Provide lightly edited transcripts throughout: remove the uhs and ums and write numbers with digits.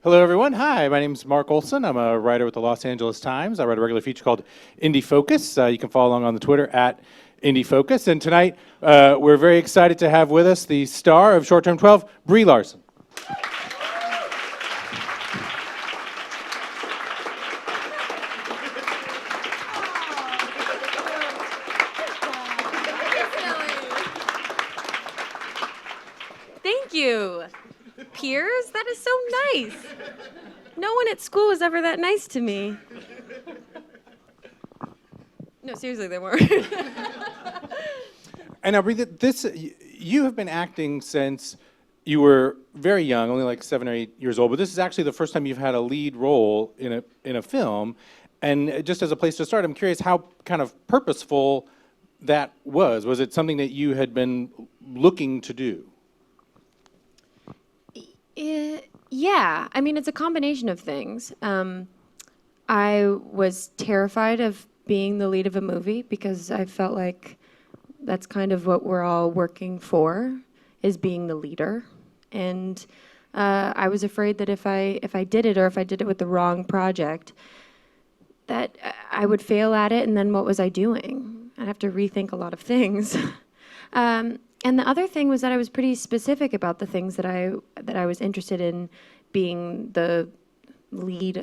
Hello, everyone. Hi, my name is Mark Olsen. I'm a writer with the Los Angeles Times. I write a regular feature called Indie Focus. You can follow along on the Twitter at Indie Focus. And tonight, we're very excited to have with us the star of Short Term 12, Brie Larson. Thank you. Peers, that is so nice. No one at school was ever that nice to me. No, seriously, they weren't. And now, Brie, you have been acting since you were very young, only like 7 or 8 years old, but this is actually the first time you've had a lead role in a film. And just as a place to start, I'm curious how kind of purposeful that was. Was it something that you had been looking to do? Yeah, I mean, it's a combination of things. I was terrified of being the lead of a movie because I felt like that's kind of what we're all working for, is being the leader. And I was afraid that if I did it, or if I did it with the wrong project, that I would fail at it, and then what was I doing? I'd have to rethink a lot of things. And the other thing was that I was pretty specific about the things that I was interested in being the lead.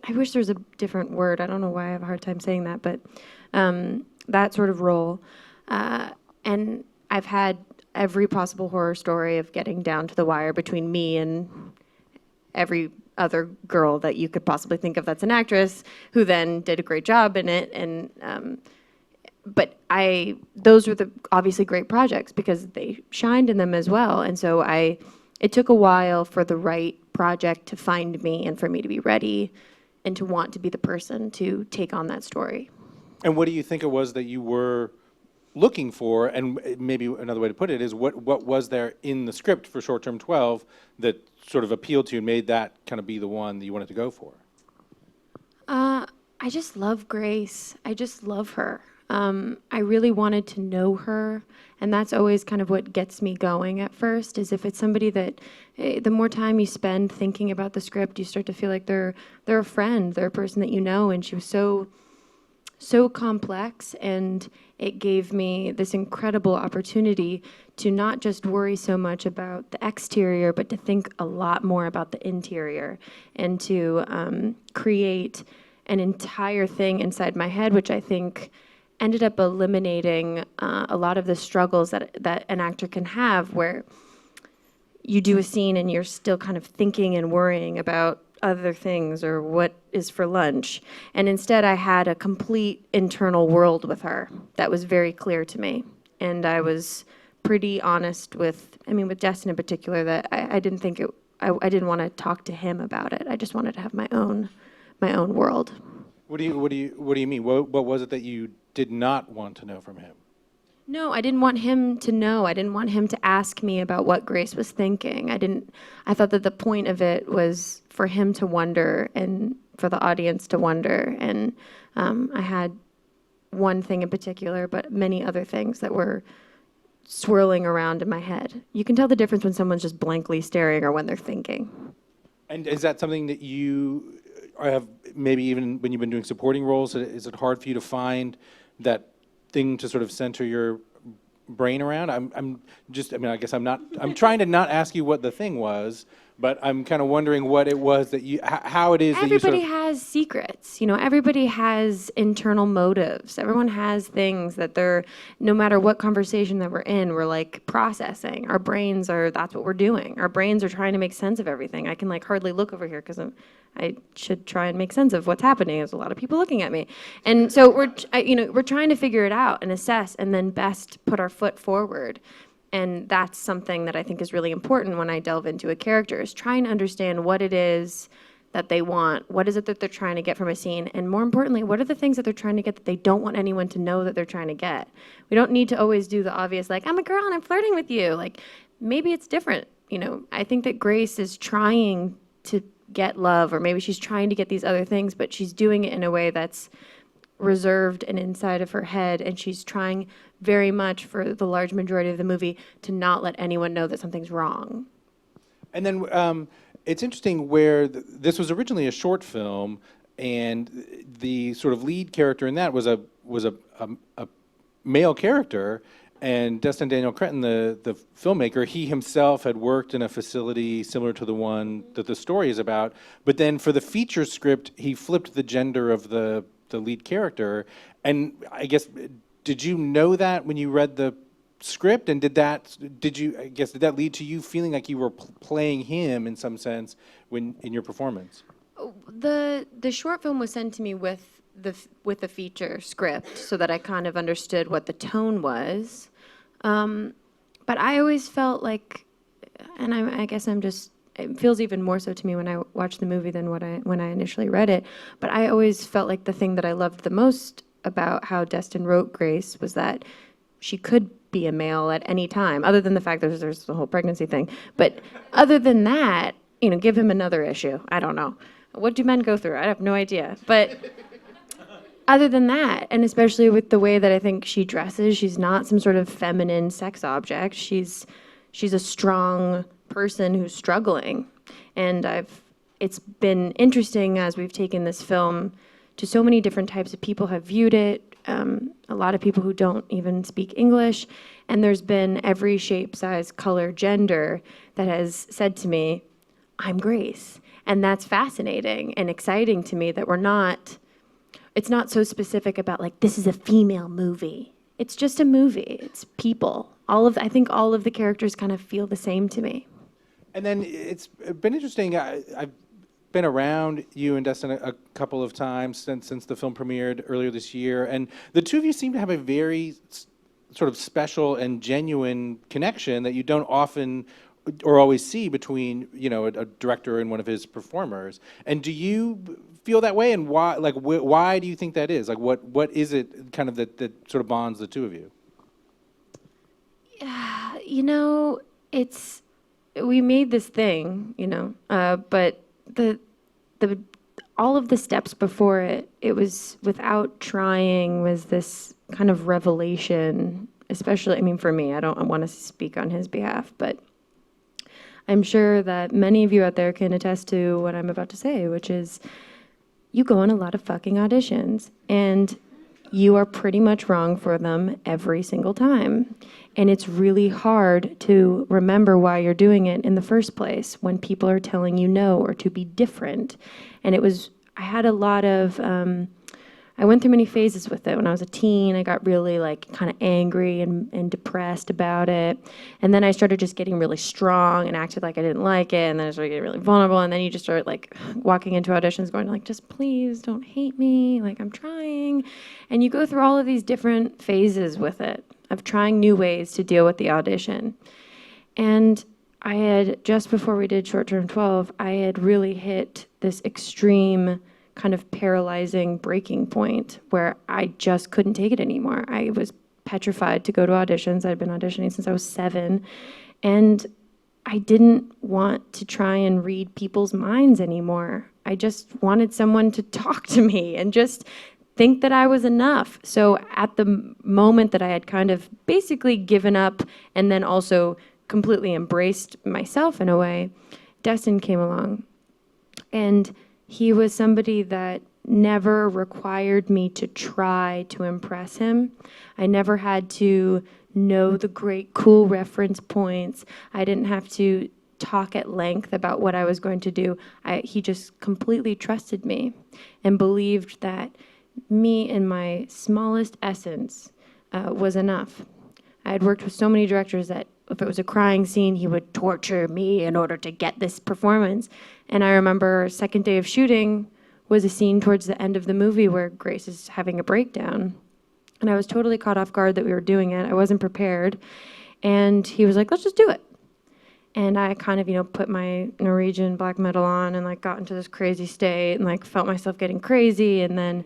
I wish there was a different word. I don't know why I have a hard time saying that, but that sort of role. And I've had every possible horror story of getting down to the wire between me and every other girl that you could possibly think of that's an actress, who then did a great job in it. And but those were the obviously great projects because they shined in them as well. And so it took a while for the right project to find me and for me to be ready and to want to be the person to take on that story. And what do you think it was that you were looking for? And maybe another way to put it is, what was there in the script for Short Term 12 that sort of appealed to you and made that kind of be the one that you wanted to go for? I just love Grace. I just love her. I really wanted to know her, and that's always kind of what gets me going at first, is if it's somebody that the more time you spend thinking about the script, you start to feel like they're a friend, they're a person that you know. And she was so complex, and it gave me this incredible opportunity to not just worry so much about the exterior, but to think a lot more about the interior, and to create an entire thing inside my head, which I think ended up eliminating a lot of the struggles that an actor can have, where you do a scene and you're still kind of thinking and worrying about other things or what is for lunch. And instead, I had a complete internal world with her that was very clear to me. And I was pretty honest with Destin in particular, that I didn't think I didn't want to talk to him about it. I just wanted to have my own world. What do you mean? What was it that you did not want to know from him? No, I didn't want him to know. I didn't want him to ask me about what Grace was thinking. I thought that the point of it was for him to wonder and for the audience to wonder. And I had one thing in particular, but many other things that were swirling around in my head. You can tell the difference when someone's just blankly staring or when they're thinking. And is that something that you have, maybe even when you've been doing supporting roles, is it hard for you to find that thing to sort of center your brain around? I'm trying to not ask you what the thing was, but I'm kind of wondering what it was that how it is that you sort of... Everybody has secrets, everybody has internal motives. Everyone has things that no matter what conversation that we're in, we're like processing. Our brains that's what we're doing. Our brains are trying to make sense of everything. I can hardly look over here because I should try and make sense of what's happening. There's a lot of people looking at me. And so we're trying to figure it out and assess and then best put our foot forward. And that's something that I think is really important when I delve into a character, is trying to understand what it is that they want. What is it that they're trying to get from a scene? And more importantly, what are the things that they're trying to get that they don't want anyone to know that they're trying to get? We don't need to always do the obvious, like, I'm a girl and I'm flirting with you. Maybe it's different. I think that Grace is trying to get love, or maybe she's trying to get these other things, but she's doing it in a way that's reserved and inside of her head, and she's trying very much for the large majority of the movie to not let anyone know that something's wrong. And then It's interesting where this was originally a short film, and the sort of lead character in that was a male character, and Destin Daniel Cretton, the filmmaker, he himself had worked in a facility similar to the one that the story is about, but then for the feature script, he flipped the gender of the lead character, and I guess, did you know that when you read the script, and did that lead to you feeling like you were playing him in some sense when in your performance? The short film was sent to me with the feature script, so that I kind of understood what the tone was. But I always felt like, and I guess it feels even more so to me when I watch the movie than when I initially read it. But I always felt like the thing that I loved the most about how Destin wrote Grace was that she could be a male at any time, other than the fact that there's the whole pregnancy thing. But other than that, give him another issue. I don't know. What do men go through? I have no idea. But other than that, and especially with the way that I think she dresses, she's not some sort of feminine sex object. She's a strong person who's struggling. And it's been interesting as we've taken this film to so many different types of people have viewed it. A lot of people who don't even speak English, and there's been every shape, size, color, gender that has said to me, I'm Grace. And that's fascinating and exciting to me that it's not so specific about like, this is a female movie. It's just a movie, it's people. I think all of the characters kind of feel the same to me. And then it's been interesting, I've been around you and Destin a couple of times since the film premiered earlier this year, and the two of you seem to have a very sort of special and genuine connection that you don't often or always see between a director and one of his performers. And do you feel that way, and why? Like, why do you think that is? Like, what is it kind of that sort of bonds the two of you? We made this thing, but the all of the steps before it was without trying, was this kind of revelation, especially, for me, I don't want to speak on his behalf, but I'm sure that many of you out there can attest to what I'm about to say, which is you go on a lot of fucking auditions, and you are pretty much wrong for them every single time. And it's really hard to remember why you're doing it in the first place when people are telling you no or to be different. And I had a lot of, I went through many phases with it. When I was a teen, I got really kind of angry and depressed about it. And then I started just getting really strong and acted like I didn't like it. And then I started getting really vulnerable. And then you just start walking into auditions going just please don't hate me. I'm trying. And you go through all of these different phases with it of trying new ways to deal with the audition. And I had, just before we did Short Term 12, I had really hit this extreme kind of paralyzing breaking point where I just couldn't take it anymore. I was petrified to go to auditions. I'd been auditioning since I was 7, and I didn't want to try and read people's minds anymore. I just wanted someone to talk to me and just think that I was enough. So at the moment that I had kind of basically given up and then also completely embraced myself in a way, Destin came along. And he was somebody that never required me to try to impress him. I never had to know the great, cool reference points. I didn't have to talk at length about what I was going to do. He just completely trusted me and believed that me in my smallest essence was enough. I had worked with so many directors that if it was a crying scene, he would torture me in order to get this performance. And I remember second day of shooting was a scene towards the end of the movie where Grace is having a breakdown. And I was totally caught off guard that we were doing it. I wasn't prepared. And he was like, let's just do it. And I kind of, put my Norwegian black metal on and got into this crazy state and felt myself getting crazy. And then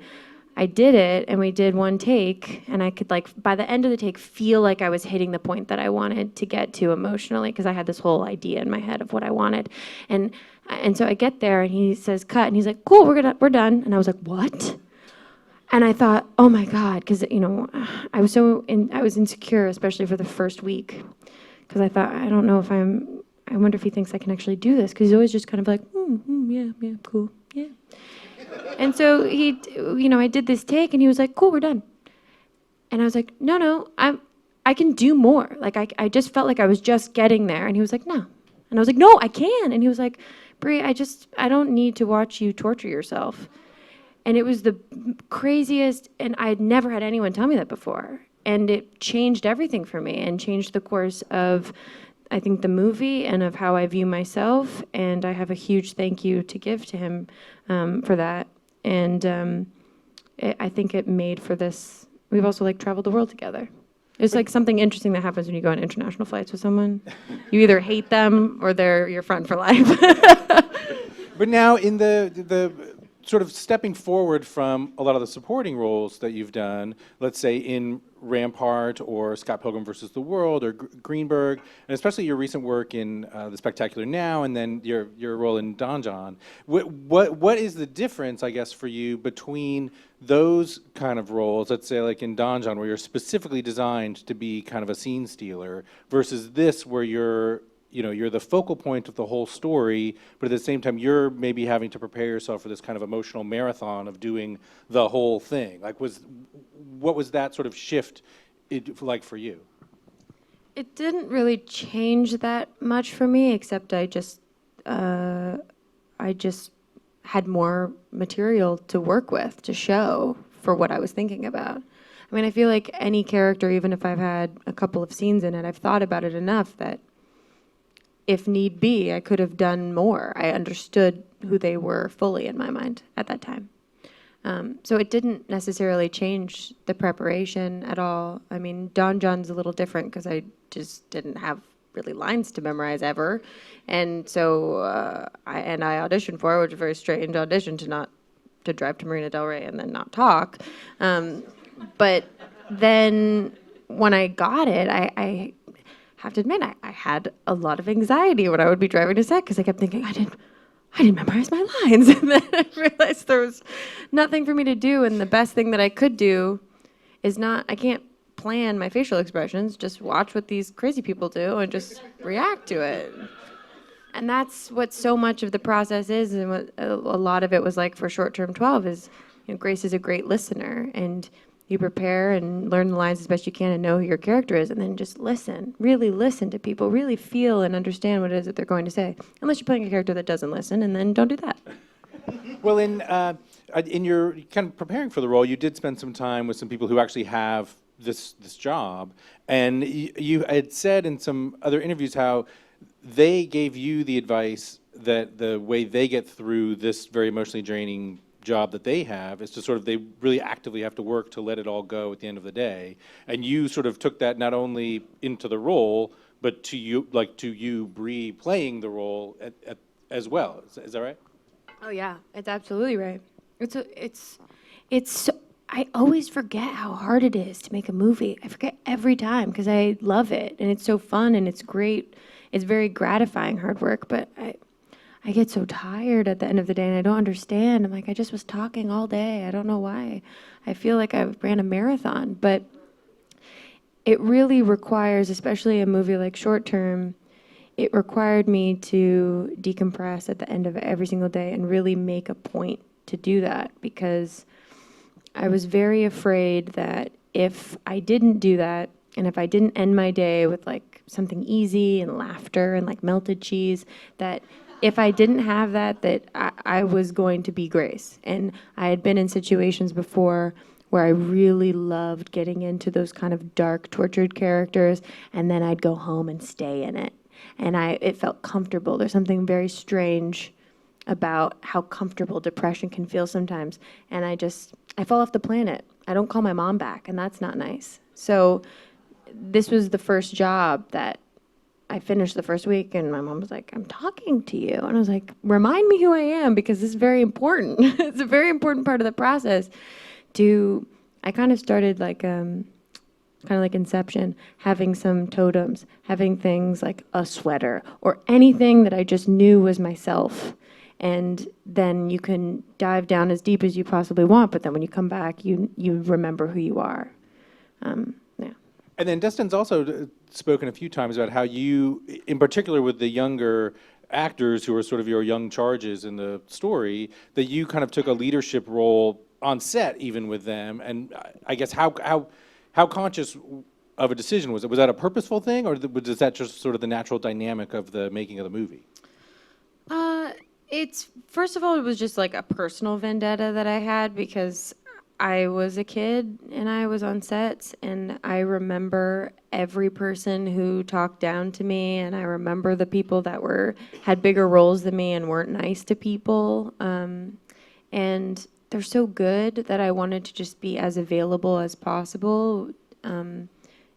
I did it, and we did one take, and I could by the end of the take feel like I was hitting the point that I wanted to get to emotionally, because I had this whole idea in my head of what I wanted. And so I get there, and he says cut, and he's like, cool, we're done. And I was like, what? And I thought, oh my God, because I was insecure, especially for the first week, because I thought, I don't know if I wonder if he thinks I can actually do this, because he's always just kind of like, yeah, cool, yeah. And so I did this take, and he was like, cool, we're done. And I was like, no, I can do more. Like, I just felt like I was just getting there. And he was like, no. And I was like, no, I can. And he was like, Brie, I don't need to watch you torture yourself. And it was the craziest, and I had never had anyone tell me that before. And it changed everything for me, and changed the course of, I think, the movie and of how I view myself. And I have a huge thank you to give to him for that. And I think it made for this. We've also like traveled the world together. It's like something interesting that happens when you go on international flights with someone. You either hate them or they're your friend for life. But now in the sort of stepping forward from a lot of the supporting roles that you've done, let's say in Rampart or Scott Pilgrim versus the World or Greenberg, and especially your recent work in The Spectacular Now, and then your role in Don John. What is the difference, I guess, for you between those kind of roles, let's say like in Don John, where you're specifically designed to be kind of a scene stealer, versus this where you're the focal point of the whole story, but at the same time, you're maybe having to prepare yourself for this kind of emotional marathon of doing the whole thing. Like, what was that sort of shift like for you? It didn't really change that much for me, except I just had more material to work with, to show for what I was thinking about. I mean, I feel like any character, even if I've had a couple of scenes in it, I've thought about it enough that if need be, I could have done more. I understood who they were fully in my mind at that time. So it didn't necessarily change the preparation at all. I mean, Don John's a little different because I just didn't have really lines to memorize ever. And so I auditioned for it, which was a very strange audition to drive to Marina Del Rey and then not talk. But then when I got it, I have to admit, I had a lot of anxiety when I would be driving to set because I kept thinking, I didn't memorize my lines. And then I realized there was nothing for me to do, and the best thing that I could do is I can't plan my facial expressions, just watch what these crazy people do and just react to it. And that's what so much of the process is, and what a lot of it was like for Short Term 12 is, Grace is a great listener, and you prepare and learn the lines as best you can and know who your character is, and then just really listen to people, really feel and understand what it is that they're going to say. Unless you're playing a character that doesn't listen, and then don't do that. Well, in your kind of preparing for the role, you did spend some time with some people who actually have this job, and you had said in some other interviews how they gave you the advice that the way they get through this very emotionally draining job that they have is to sort of, they really actively have to work to let it all go at the end of the day. And you sort of took that not only into the role, but to you, Brie, playing the role as well. Is that right? Oh yeah, it's absolutely right. I always forget how hard it is to make a movie. I forget every time because I love it and it's so fun and it's great. It's very gratifying hard work, but I get so tired at the end of the day and I don't understand. I'm like, I just was talking all day. I don't know why. I feel like I ran a marathon, but it really requires, especially a movie like Short Term, it required me to decompress at the end of every single day and really make a point to do that, because I was very afraid that if I didn't do that, and if I didn't end my day with like something easy and laughter and like melted cheese, that if I didn't have that I was going to be Grace. And I had been in situations before where I really loved getting into those kind of dark, tortured characters, and then I'd go home and stay in it. And it felt comfortable. There's something very strange about how comfortable depression can feel sometimes. And I fall off the planet. I don't call my mom back, and that's not nice. So this was the first job that I finished the first week, and my mom was like, I'm talking to you. And I was like, remind me who I am, because this is very important. It's a very important part of the process. I kind of started like, kind of like Inception, having some totems, having things like a sweater or anything that I just knew was myself. And then you can dive down as deep as you possibly want, but then when you come back, you remember who you are. Yeah. And then Destin's also spoken a few times about how you, in particular with the younger actors who are sort of your young charges in the story, that you kind of took a leadership role on set even with them. And I guess how conscious of a decision was it? Was that a purposeful thing, or was that just sort of the natural dynamic of the making of the movie? It's, first of all, it was just like a personal vendetta that I had because I was a kid and I was on sets, and I remember every person who talked down to me, and I remember the people that had bigger roles than me and weren't nice to people. And they're so good that I wanted to just be as available as possible,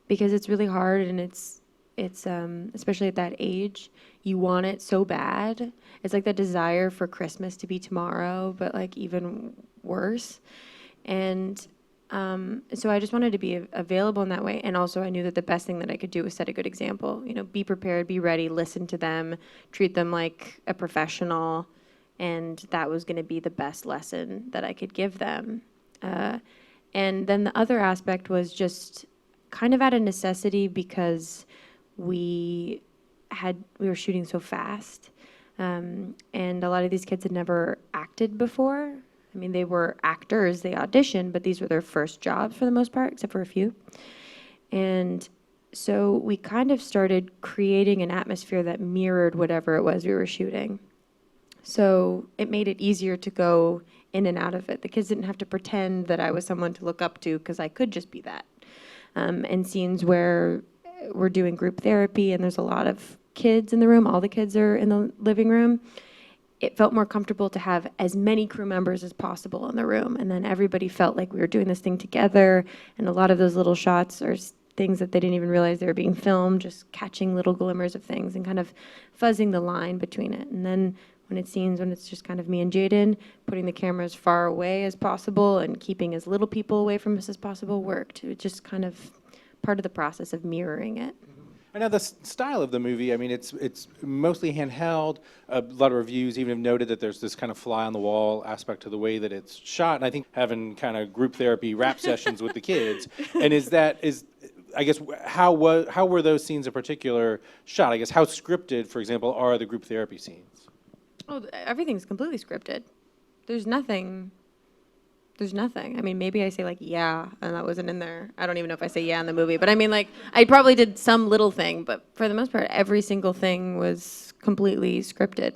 because it's really hard, and it's especially at that age, you want it so bad. It's like that desire for Christmas to be tomorrow, but like even worse. And so I just wanted to be available in that way. And also I knew that the best thing that I could do was set a good example. You know, be prepared, be ready, listen to them, treat them like a professional. And that was going to be the best lesson that I could give them. And then the other aspect was just kind of out of necessity because we were shooting so fast. And a lot of these kids had never acted before. I mean, they were actors, they auditioned, but these were their first jobs for the most part, except for a few. And so we kind of started creating an atmosphere that mirrored whatever it was we were shooting. So it made it easier to go in and out of it. The kids didn't have to pretend that I was someone to look up to because I could just be that. And scenes where we're doing group therapy and there's a lot of kids in the room, all the kids are in the living room, it felt more comfortable to have as many crew members as possible in the room. And then everybody felt like we were doing this thing together. And a lot of those little shots are things that they didn't even realize they were being filmed, just catching little glimmers of things and kind of fuzzing the line between it. And then when it's scenes when it's just kind of me and Jaden, putting the camera as far away as possible and keeping as little people away from us as possible worked. It just kind of part of the process of mirroring it. And now the style of the movie, I mean, it's mostly handheld. A lot of reviews even have noted that there's this kind of fly on the wall aspect to the way that it's shot. And I think having kind of group therapy rap sessions with the kids. And I guess, how were those scenes in particular shot? I guess, how scripted, for example, are the group therapy scenes? Oh, everything's completely scripted. There's nothing. I mean, maybe I say like, yeah, and that wasn't in there. I don't even know if I say yeah in the movie, but I mean, like, I probably did some little thing, but for the most part, every single thing was completely scripted.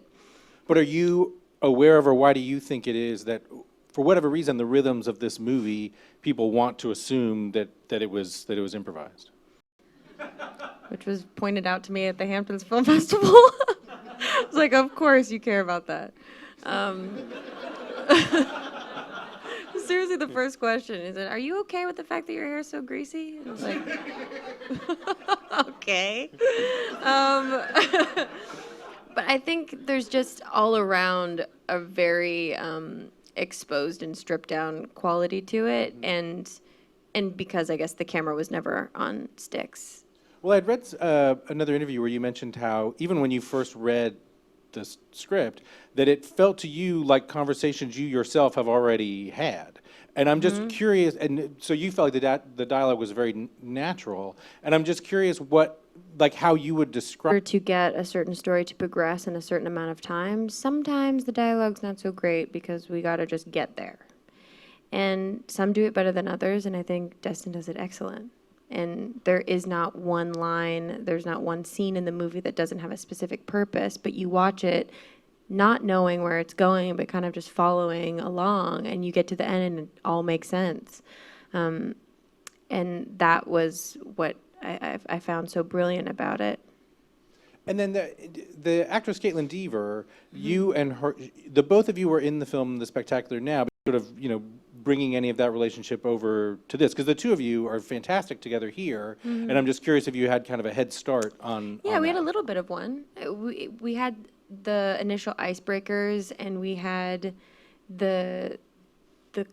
But are you aware of, or why do you think it is that, for whatever reason, the rhythms of this movie, people want to assume that it was improvised? Which was pointed out to me at the Hamptons Film Festival. I was like, of course you care about that. Seriously, the first question is, are you okay with the fact that your hair is so greasy? And I was like, okay. But I think there's just all around a very exposed and stripped down quality to it, and because I guess the camera was never on sticks. Well, I'd read another interview where you mentioned how even when you first read the script, that it felt to you like conversations you yourself have already had. And I'm just curious, and so you felt like the dialogue was very natural, and I'm just curious how you would describe. To get a certain story to progress in a certain amount of time, sometimes the dialogue's not so great because we gotta just get there. And some do it better than others, and I think Destin does it excellent. And there is not one line, there's not one scene in the movie that doesn't have a specific purpose, but you watch it not knowing where it's going, but kind of just following along, and you get to the end and it all makes sense. And that was what I found so brilliant about it. And then the actress Kaitlyn Dever, you and her, the both of you were in the film The Spectacular Now, but sort of, bringing any of that relationship over to this, because the two of you are fantastic together here, and I'm just curious if you had kind of a head start on. Yeah, on we that. had a little bit of one. We had the initial icebreakers, and we had the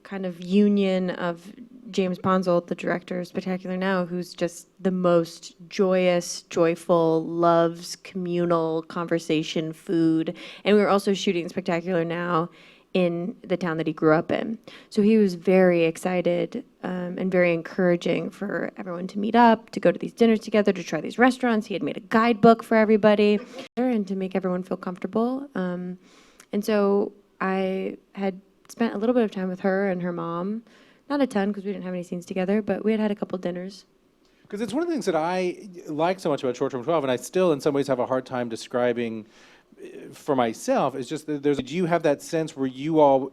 kind of union of James Ponsoldt, the director of Spectacular Now, who's just the most joyous, joyful, loves communal conversation, food. And we were also shooting Spectacular Now in the town that he grew up in. So he was very excited and very encouraging for everyone to meet up, to go to these dinners together, to try these restaurants. He had made a guidebook for everybody and to make everyone feel comfortable. And so I had spent a little bit of time with her and her mom. Not a ton, because we didn't have any scenes together, but we had a couple dinners. Because it's one of the things that I like so much about Short Term 12, and I still in some ways have a hard time describing for myself, is just that do you have that sense where you all,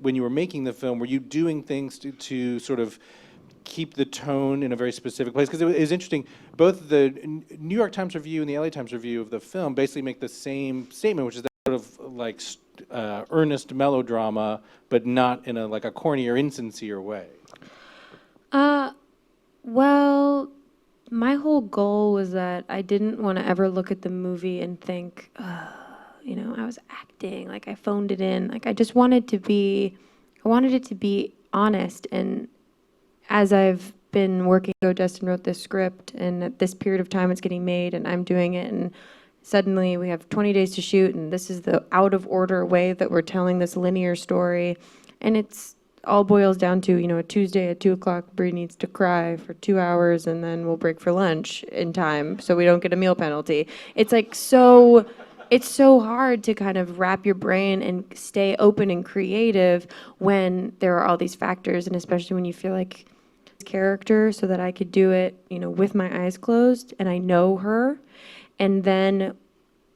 when you were making the film, were you doing things to sort of keep the tone in a very specific place? Because it was interesting, both the New York Times review and the LA Times review of the film basically make the same statement, which is that sort of like earnest melodrama, but not in a corny or insincere way. Well, my whole goal was that I didn't want to ever look at the movie and think, I was acting, like I phoned it in. Like I wanted it to be honest. And as I've been working, Destin wrote this script, and at this period of time it's getting made, and I'm doing it, and suddenly we have 20 days to shoot, and this is the out of order way that we're telling this linear story. And it's all boils down to, a Tuesday at 2:00, Brie needs to cry for 2 hours, and then we'll break for lunch in time so we don't get a meal penalty. It's it's so hard to kind of wrap your brain and stay open and creative when there are all these factors, and especially when you feel like character, so that I could do it, with my eyes closed, and I know her, and then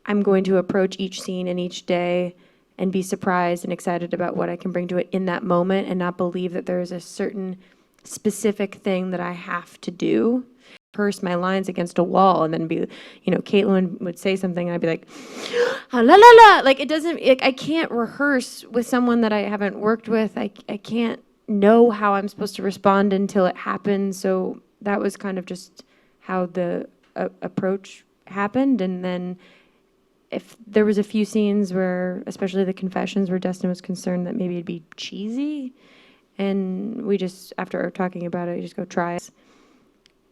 I'm going to approach each scene and each day and be surprised and excited about what I can bring to it in that moment, and not believe that there is a certain specific thing that I have to do. Rehearse my lines against a wall, and then be, Kaitlyn would say something, and I'd be like, la la la. Like it doesn't. I can't rehearse with someone that I haven't worked with. I can't know how I'm supposed to respond until it happens. So that was kind of just how the approach happened, and then. If there was a few scenes where, especially the confessions, where Destin was concerned that maybe it'd be cheesy, and we just, after talking about it, we just go try it.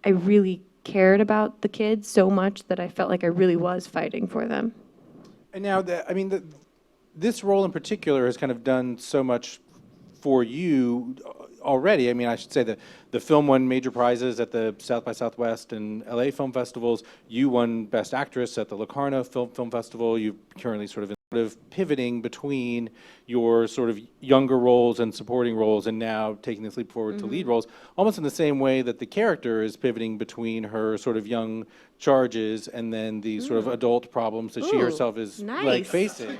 I really cared about the kids so much that I felt like I really was fighting for them. And now, this role in particular has kind of done so much for you already. I mean, I should say that the film won major prizes at the South by Southwest and LA film festivals. You won Best Actress at the Locarno Film Festival. You're currently sort of pivoting between your sort of younger roles and supporting roles, and now taking this leap forward to lead roles, almost in the same way that the character is pivoting between her sort of young charges and then the sort of adult problems that she herself is like facing.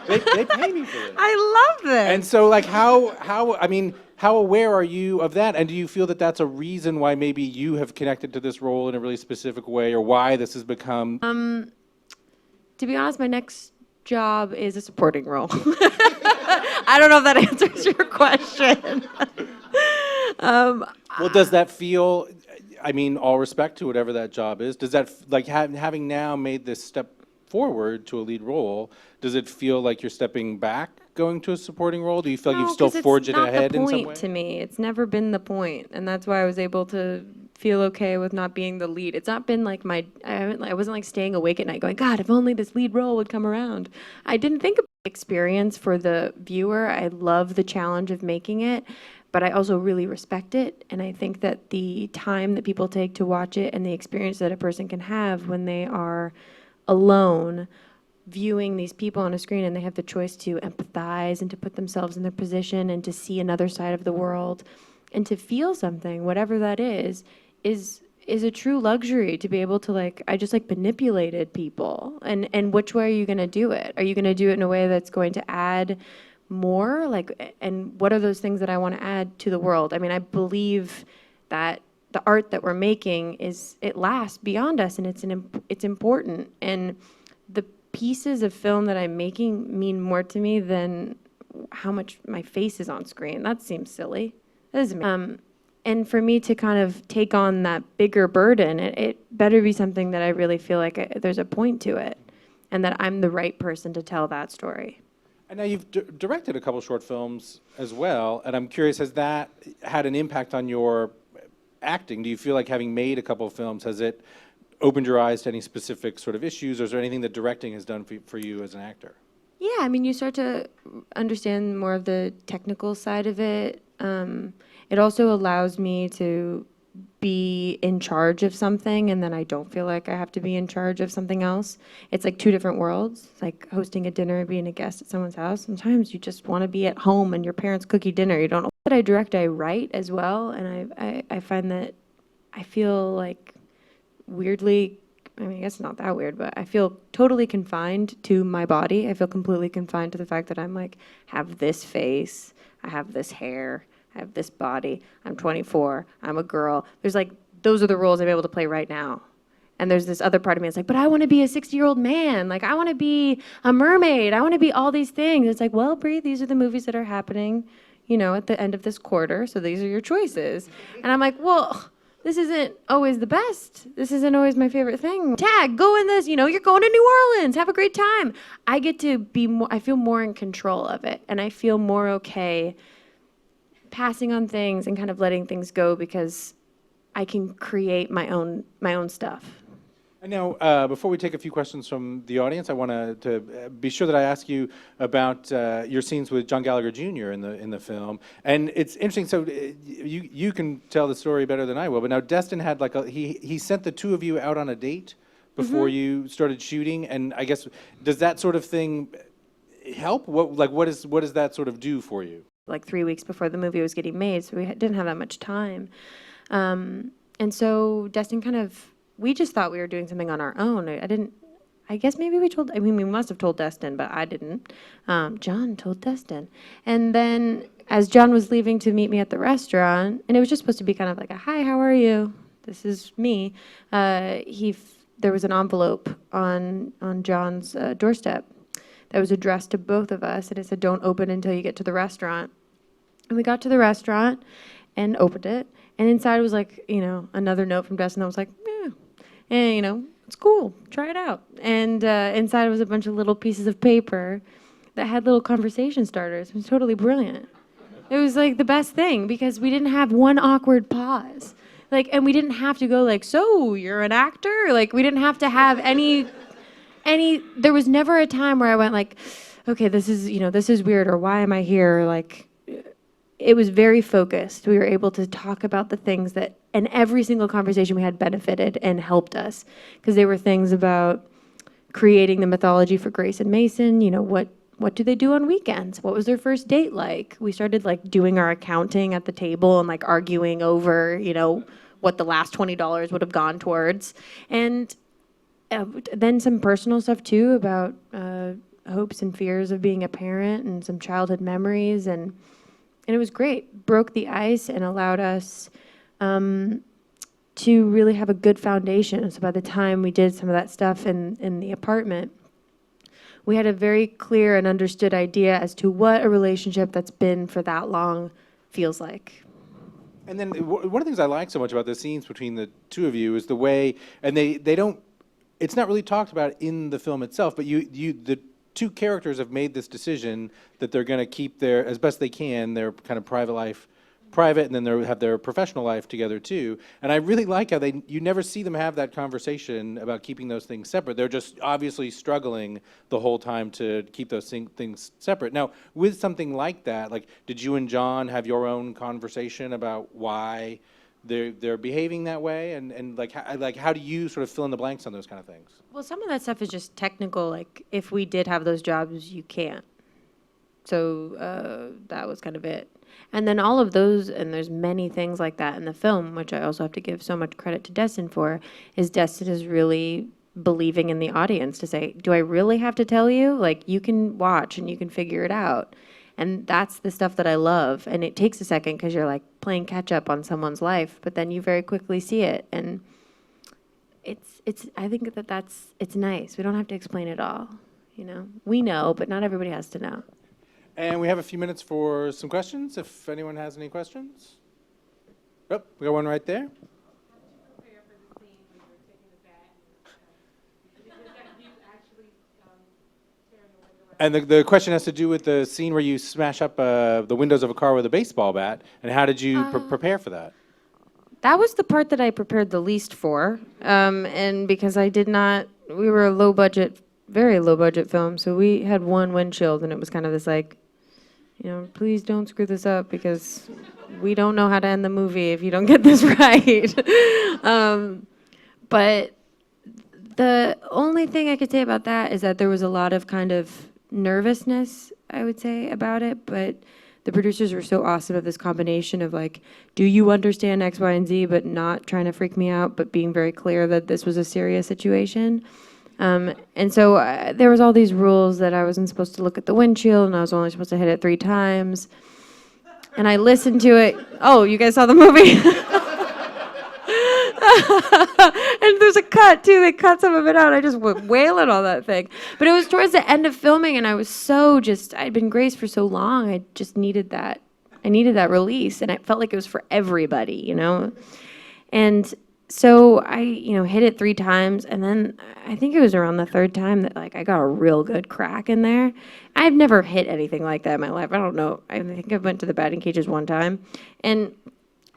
They pay me for this. I love this. And so, like, how aware are you of that? And do you feel that that's a reason why maybe you have connected to this role in a really specific way, or why this has become? To be honest, my next job is a supporting role. I don't know if that answers your question. Well, does that feel, all respect to whatever that job is, does that, having now made this step forward to a lead role, does it feel like you're stepping back going to a supporting role? Do you feel like you've still forged it ahead in some way? It's not the point to me. It's never been the point, and that's why I was able to feel okay with not being the lead. It's not been like I wasn't like staying awake at night going, God, if only this lead role would come around. I didn't think about the experience for the viewer. I love the challenge of making it, but I also really respect it, and I think that the time that people take to watch it and the experience that a person can have when they are alone viewing these people on a screen, and they have the choice to empathize and to put themselves in their position and to see another side of the world and to feel something, whatever that is a true luxury. To be able to I just manipulated people, and which way are you going to do it? Are you going to do it in a way that's going to add more? And what are those things that I want to add to the world? I believe that the art that we're making it lasts beyond us, and it's important, and the pieces of film that I'm making mean more to me than how much my face is on screen. That seems silly. That doesn't and for me to kind of take on that bigger burden, it better be something that I really feel like there's a point to it, and that I'm the right person to tell that story. And now you've directed a couple short films as well, and I'm curious, has that had an impact on your acting? Do you feel like, having made a couple of films, has it opened your eyes to any specific sort of issues, or is there anything that directing has done for you as an actor? Yeah, you start to understand more of the technical side of it. It also allows me to be in charge of something, and then I don't feel like I have to be in charge of something else. It's like two different worlds. It's like hosting a dinner, being a guest at someone's house. Sometimes you just want to be at home and your parents cook you dinner. You don't know. But I direct, I write as well, and I find that I feel like weirdly, I mean, I guess it's not that weird, but I feel totally confined to my body. I feel completely confined to the fact that I'm like, have this face, I have this hair, I have this body, I'm 24, I'm a girl. There's like, those are the roles I'm able to play right now. And there's this other part of me that's like, but I want to be a 60-year-old man. Like, I want to be a mermaid. I want to be all these things. It's like, well, Brie, these are the movies that are happening, you know, at the end of this quarter. So these are your choices. And I'm like, well, this isn't always the best. This isn't always my favorite thing. Tag, go in this, you know, you're going to New Orleans, have a great time. I get to be more, I feel more in control of it. And I feel more okay passing on things and kind of letting things go because I can create my own stuff. And now, before we take a few questions from the audience, I want to be sure that I ask you about your scenes with John Gallagher Jr. in the film. And it's interesting. So you can tell the story better than I will. But now Destin had like he sent the two of you out on a date before you started shooting. And I guess does that sort of thing help? What does that sort of do for you? Like 3 weeks before the movie was getting made, so we didn't have that much time. And so Destin we just thought we were doing something on our own. I guess maybe we must have told Destin, but I didn't. John told Destin. And then as John was leaving to meet me at the restaurant, and it was just supposed to be kind of like a, hi, how are you? This is me. There was an envelope on John's doorstep that was addressed to both of us, and it said, don't open until you get to the restaurant. And we got to the restaurant and opened it, and inside was like, you know, another note from Destin that was like, yeah, and you know, it's cool, try it out. And inside was a bunch of little pieces of paper that had little conversation starters. It was totally brilliant. It was like the best thing because we didn't have one awkward pause. Like, and we didn't have to go like, so you're an actor? Like, we didn't have to have any, there was never a time where I went like, okay, this is weird, or why am I here? Like, it was very focused. We were able to talk about the things that, and every single conversation we had benefited and helped us, because they were things about creating the mythology for Grace and Mason. You know, what do they do on weekends? What was their first date like? We started like doing our accounting at the table and like arguing over, you know, what the last $20 would have gone towards. And then some personal stuff too about hopes and fears of being a parent and some childhood memories. And it was great. Broke the ice and allowed us to really have a good foundation. So by the time we did some of that stuff in the apartment, we had a very clear and understood idea as to what a relationship that's been for that long feels like. And then one of the things I like so much about the scenes between the two of you is the way, and they don't, it's not really talked about in the film itself, but the two characters have made this decision that they're going to keep as best they can, their kind of private life private, and then they have their professional life together too. And I really like how you never see them have that conversation about keeping those things separate. They're just obviously struggling the whole time to keep those things separate. Now, with something like that, like, did you and John have your own conversation about why they're behaving that way, and how do you sort of fill in the blanks on those kind of things? Well, some of that stuff is just technical. Like, if we did have those jobs, you can't. So that was kind of it. And then all of those, and there's many things like that in the film, which I also have to give so much credit to Destin for, is Destin is really believing in the audience to say, do I really have to tell you? Like, you can watch and you can figure it out. And that's the stuff that I love. And it takes a second because you're like playing catch up on someone's life, but then you very quickly see it. And I think it's nice. We don't have to explain it all, you know? We know, but not everybody has to know. And we have a few minutes for some questions, if anyone has any questions. Oh, we got one right there. How did you prepare for the scene when you were taking the bat? Was that you actually tearing the window out? And the question has to do with the scene where you smash up the windows of a car with a baseball bat. And how did you prepare for that? That was the part that I prepared the least for. And because we were a very low budget film, so we had one windshield, and it was kind of this like, please don't screw this up because we don't know how to end the movie if you don't get this right. But the only thing I could say about that is that there was a lot of kind of nervousness, I would say, about it. But the producers were so awesome of this combination of like, do you understand X, Y, and Z, but not trying to freak me out, but being very clear that this was a serious situation. And so there was all these rules that I wasn't supposed to look at the windshield, and I was only supposed to hit it 3 times. And I listened to it. Oh, you guys saw the movie? And there's a cut, too. They cut some of it out. I just went wailing on that thing. But it was towards the end of filming, and I was so I'd been graced for so long. I just needed that. I needed that release, and I felt like it was for everybody, And so I, hit it 3 times, and then I think it was around the 3rd time that, like, I got a real good crack in there. I've never hit anything like that in my life. I don't know. I think I went to the batting cages 1 time, and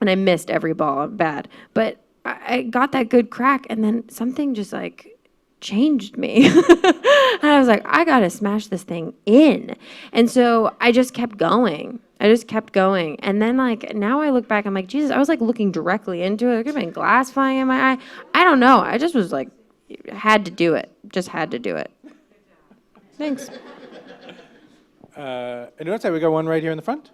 I missed every ball bad. But I got that good crack, and then something just, like, changed me. And I was like, I got to smash this thing in. And so I just kept going. And then, like, now I look back, I'm like, Jesus, I was, like, looking directly into it. There could have been glass flying in my eye. I don't know. I just was, like, had to do it. Just had to do it. Thanks. Anyone else? We got one right here in the front.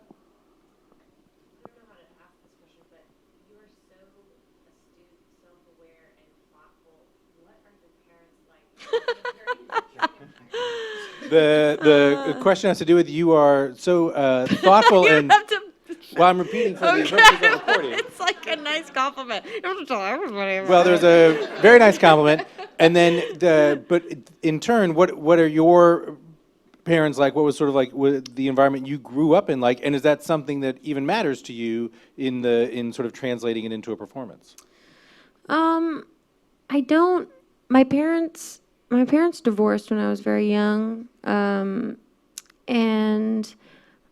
The question has to do with you are so thoughtful and. Well, I'm repeating for the purpose of recording. It's like a nice compliment. Well, there's a very nice compliment, and then but in turn, what are your parents like? What was sort of like the environment you grew up in like, and is that something that even matters to you in sort of translating it into a performance? I don't. My parents divorced when I was very young, and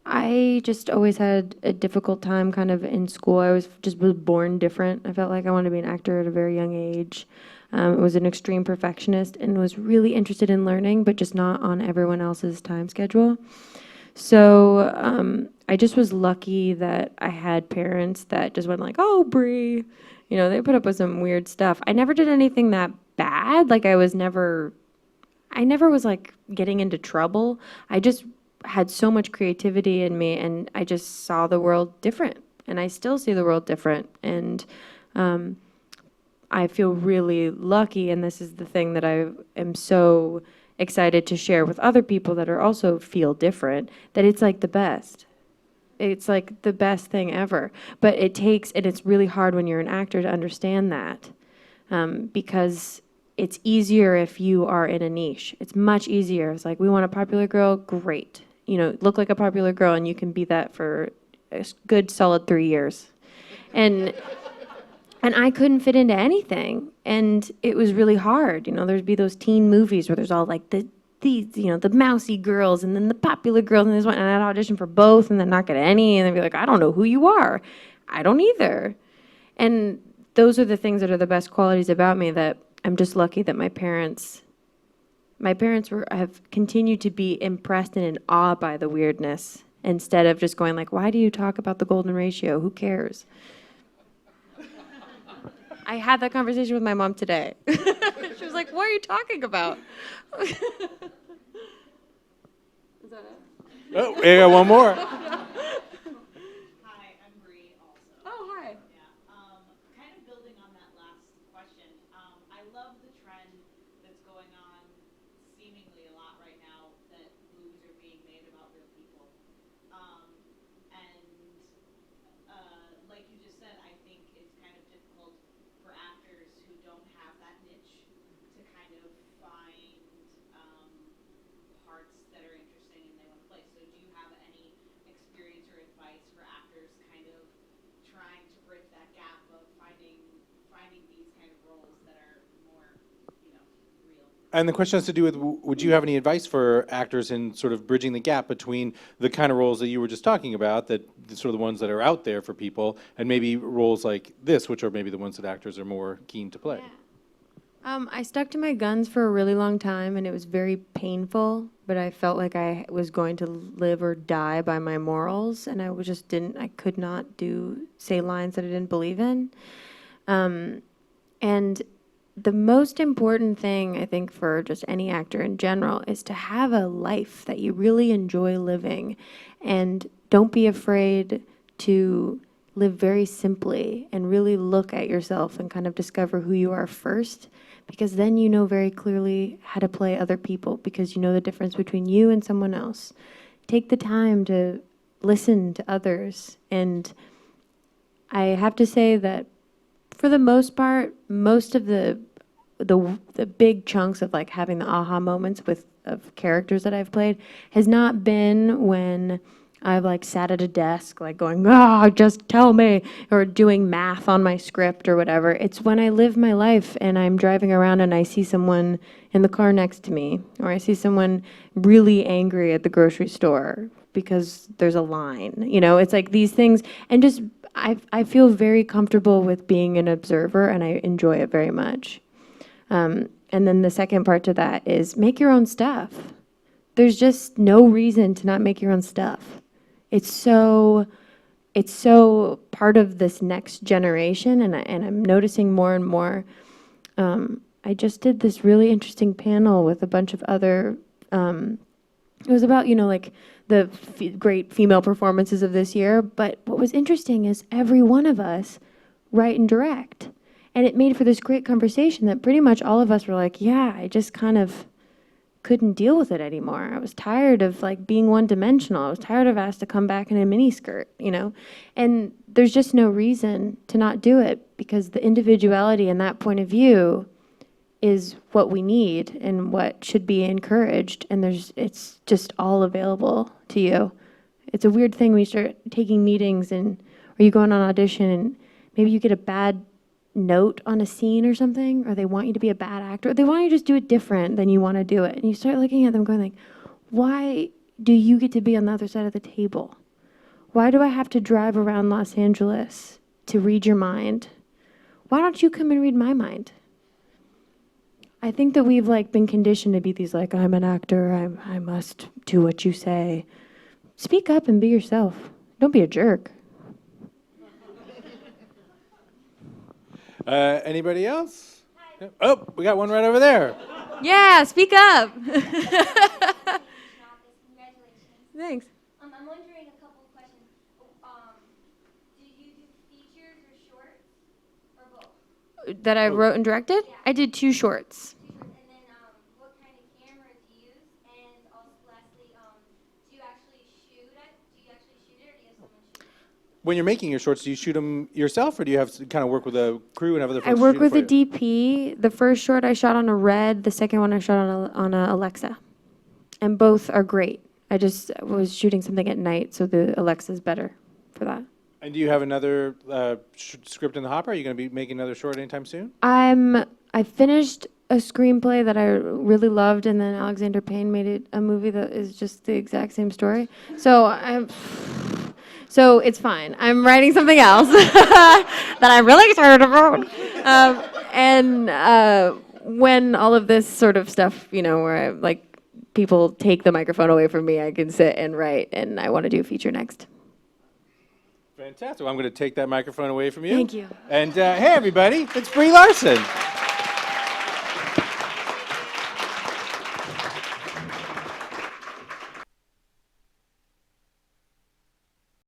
I just always had a difficult time kind of in school. I was born different. I felt like I wanted to be an actor at a very young age. Was an extreme perfectionist and was really interested in learning, but just not on everyone else's time schedule. So I just was lucky that I had parents that just went like, oh, Brie. They put up with some weird stuff. I never did anything that bad. Like I never was like getting into trouble. I just had so much creativity in me, and I just saw the world different, and I still see the world different. And I feel really lucky, and this is the thing that I am so excited to share with other people that are also feel different, that it's like the best. It's like the best thing ever. But it's really hard when you're an actor to understand that, because it's easier if you are in a niche. It's much easier. It's like, we want a popular girl, great. Look like a popular girl, and you can be that for a good solid 3 years. And I couldn't fit into anything, and it was really hard. There'd be those teen movies where there's all like the mousy girls and then the popular girls, and this one, and I'd audition for both and then not get any, and they'd be like, I don't know who you are. I don't either. And those are the things that are the best qualities about me, that I'm just lucky that my parents have continued to be impressed and in awe by the weirdness, instead of just going like, why do you talk about the golden ratio? Who cares? I had that conversation with my mom today. She was like, what are you talking about? Is that it? Oh, we got one more. Hi, I'm Brie also. Oh, hi. Yeah. Kind of building on that last question. I love the trend that's going on seemingly a lot right now, that movies are being made about real people. Like you just said, I think it's kind of difficult for actors who don't have that niche to kind of find parts that are interesting and they want to play. So do you have any experience or advice for actors kind of trying to bridge that gap of finding these kind of roles that are more, real? And the question has to do with, would you have any advice for actors in sort of bridging the gap between the kind of roles that you were just talking about, that sort of the ones that are out there for people, and maybe roles like this, which are maybe the ones that actors are more keen to play? I stuck to my guns for a really long time, and it was very painful, but I felt like I was going to live or die by my morals, and I could not say lines that I didn't believe in. And the most important thing, I think, for just any actor in general is to have a life that you really enjoy living, and don't be afraid to live very simply and really look at yourself and kind of discover who you are first, because then you know very clearly how to play other people, because you know the difference between you and someone else. Take the time to listen to others. And I have to say that for the most part, most of the big chunks of like having the aha moments of characters that I've played has not been when I've like sat at a desk like going, just tell me, or doing math on my script or whatever. It's when I live my life and I'm driving around and I see someone in the car next to me, or I see someone really angry at the grocery store because there's a line. It's like these things, and just I feel very comfortable with being an observer, and I enjoy it very much. And then the second part to that is make your own stuff. There's just no reason to not make your own stuff. It's so part of this next generation, and I'm noticing more and more. I just did this really interesting panel with a bunch of other. It was about like the great female performances of this year. But what was interesting is every one of us write and direct, and it made for this great conversation that pretty much all of us were like, yeah, I just kind of couldn't deal with it anymore. I was tired of like being one-dimensional. I was tired of us to come back in a miniskirt, and there's just no reason to not do it, because the individuality and that point of view is what we need and what should be encouraged, and it's just all available to you. It's a weird thing when you start taking meetings or you go on an audition and maybe you get a bad note on a scene or something, or they want you to be a bad actor, or they want you to just do it different than you want to do it, and you start looking at them going like, why do you get to be on the other side of the table? Why do I have to drive around Los Angeles to read your mind? Why don't you come and read my mind? I think that we've like been conditioned to be these like, I'm an actor, I must do what you say. Speak up and be yourself. Don't be a jerk. Anybody else? Hi. Oh, we got one right over there. Yeah, speak up. Congratulations. Thanks. I'm wondering a couple of questions. Do you do features or shorts, or both? That I wrote and directed? Yeah. I did 2 shorts. And then what kind of camera do you use? And also, lastly, do you actually shoot it, or do you have someone shoot it? When you're making your shorts, do you shoot them yourself, or do you have to kind of work with a crew and have other folks I work shoot it with for a you? DP. The first short I shot on a Red. The second one I shot on a Alexa. And both are great. I just was shooting something at night, so the Alexa's better for that. And do you have another script in the hopper? Are you going to be making another short anytime soon? I finished a screenplay that I really loved, and then Alexander Payne made it a movie that is just the exact same story. So it's fine. I'm writing something else that I'm really excited about. When all of this sort of stuff, where people take the microphone away from me, I can sit and write, and I want to do a feature next. Fantastic. Well, I'm going to take that microphone away from you. Thank you. And hey, everybody, it's Brie Larson.